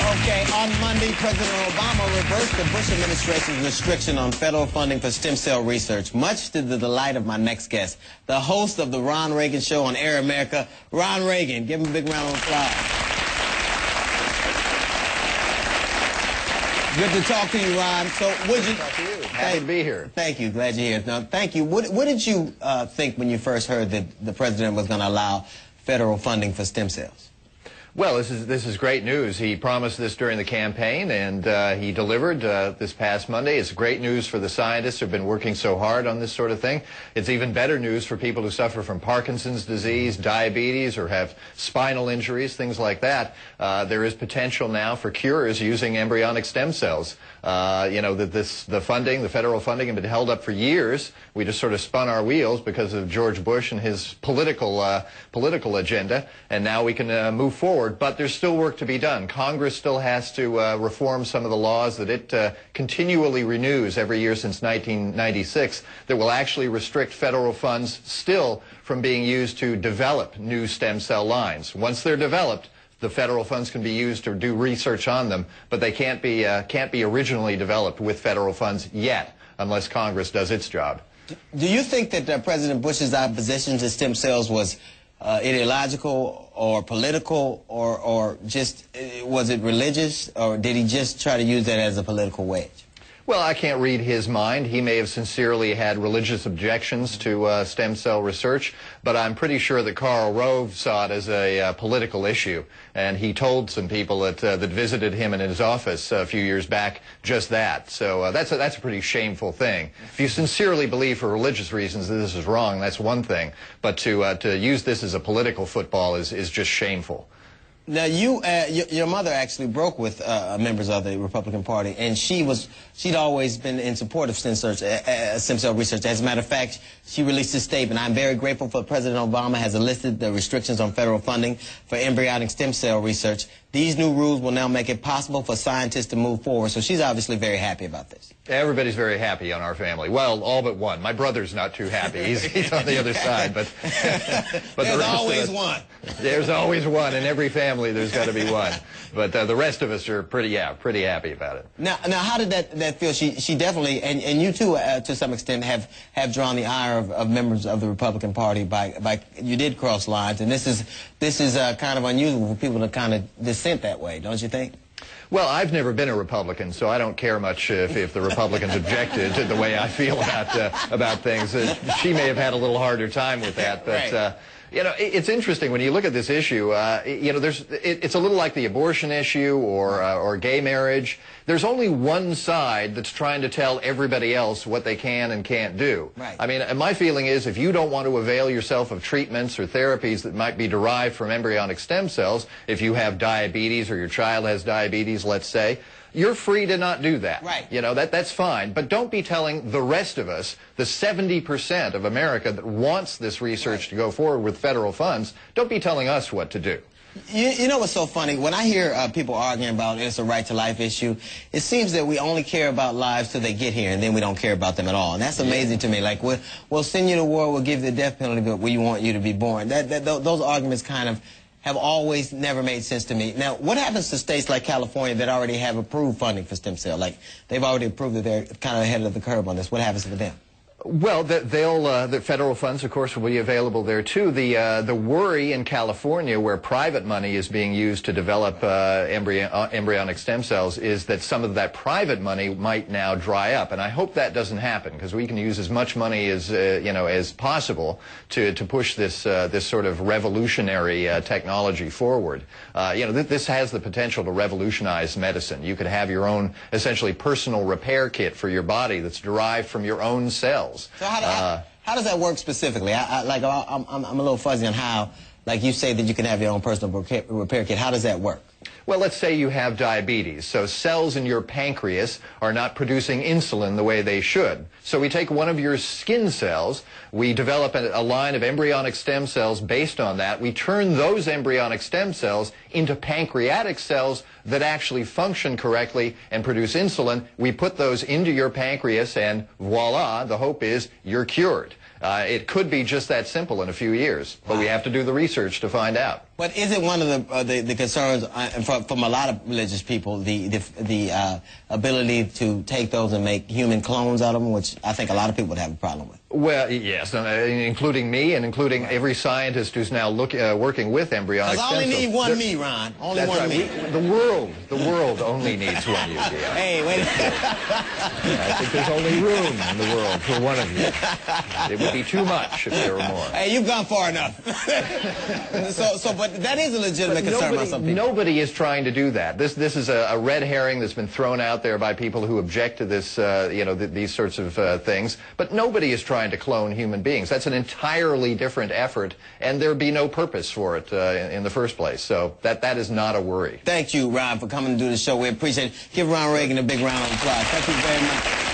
Okay, on Monday, President Obama reversed the Bush administration's restriction on federal funding for stem cell research, much to the delight of my next guest, the host of the Ron Reagan Show on Air America, Ron Reagan. Give him a big round of applause. Good to talk to you, Ron. So, would you? Talk to you. Happy to be here. Thank you. Glad you're here. Now, thank you. What did you think when you first heard that the president was going to allow federal funding for stem cells? Well, this is great news. He promised this during the campaign, and he delivered this past Monday. It's great news for the scientists who have been working so hard on this sort of thing. It's even better news for people who suffer from Parkinson's disease, diabetes, or have spinal injuries, things like that. There is potential now for cures using embryonic stem cells. You know, that the federal funding, had been held up for years. We just sort of spun our wheels because of George Bush and his political agenda, and now we can move forward. But there's still work to be done. Congress still has to reform some of the laws that it continually renews every year since 1996 that will actually restrict federal funds still from being used to develop new stem cell lines. Once they're developed, the federal funds can be used to do research on them, but they can't be originally developed with federal funds yet, unless Congress does its job. Do you think that President Bush's opposition to stem cells was ideological or political, or just, was it religious, or did he just try to use that as a political wedge? Well, I can't read his mind. He may have sincerely had religious objections to stem cell research, but I'm pretty sure that Karl Rove saw it as a political issue, and he told some people that visited him in his office a few years back just that. So that's a pretty shameful thing. If you sincerely believe for religious reasons that this is wrong, that's one thing, but to use this as a political football is just shameful. Now, your mother actually broke with members of the Republican Party, and she'd always been in support of stem cell research. As a matter of fact, she released a statement. I'm very grateful for President Obama has enlisted the restrictions on federal funding for embryonic stem cell research. These new rules will now make it possible for scientists to move forward. So she's obviously very happy about this. Everybody's very happy on our family. Well, all but one. My brother's not too happy. He's on the other side. But there's always one. There's always one. In every family, there's got to be one. But the rest of us are pretty happy about it. Now, how did that feel? She definitely, and you too, to some extent, have drawn the ire of members of the Republican Party by you did cross lines, and this is kind of unusual for people to kind of dissent that way, don't you think? Well, I've never been a Republican, so I don't care much if the Republicans objected to the way I feel about things. She may have had a little harder time with that, but right. You know, it's interesting when you look at this issue. You know, it's a little like the abortion issue or gay marriage. There's only one side that's trying to tell everybody else what they can and can't do. Right. I mean, my feeling is if you don't want to avail yourself of treatments or therapies that might be derived from embryonic stem cells, if you have diabetes or your child has diabetes, let's say, you're free to not do that. Right. You know, that's fine. But don't be telling the rest of us, the 70% of America that wants this research to go forward with federal funds, don't be telling us what to do. You know what's so funny? When I hear people arguing about it's a right-to-life issue, it seems that we only care about lives till they get here, and then we don't care about them at all. And that's amazing to me. Like, we'll send you to war, we'll give you the death penalty, but we want you to be born. Those arguments kind of have always never made sense to me. Now, what happens to states like California that already have approved funding for stem cell? Like, they've already approved that they're kind of ahead of the curve on this. What happens to them? Well, the federal funds, of course, will be available there too. The worry in California, where private money is being used to develop embryonic stem cells, is that some of that private money might now dry up, and I hope that doesn't happen because we can use as much money as you know, as possible to push this sort of revolutionary technology forward. You know, this has the potential to revolutionize medicine. You could have your own essentially personal repair kit for your body that's derived from your own cells. So how does that work specifically? I'm a little fuzzy on how, like you say that you can have your own personal repair kit. How does that work? Well, let's say you have diabetes, so cells in your pancreas are not producing insulin the way they should. So we take one of your skin cells, we develop a line of embryonic stem cells based on that. We turn those embryonic stem cells into pancreatic cells that actually function correctly and produce insulin. We put those into your pancreas and voila, the hope is you're cured. It could be just that simple in a few years, but we have to do the research to find out. But is it one of the concerns from a lot of religious people, the ability to take those and make human clones out of them, which I think a lot of people would have a problem with? Well, yes, including me and including every scientist who's now working with embryonic stem cells. Because I only need one me, Ron. Only that's one right. me. The world only needs one you. Hey, wait. I think there's only room in the world for one of you. It would be too much if there were more. Hey, you've gone far enough. But that is a legitimate concern by some people. Nobody is trying to do that. This is a red herring that's been thrown out there by people who object to this, these sorts of things. But nobody is trying to clone human beings. That's an entirely different effort, and there'd be no purpose for it in the first place. So that is not a worry. Thank you, Ron, for coming to do the show. We appreciate it. Give Ron Reagan a big round of applause. Thank you very much.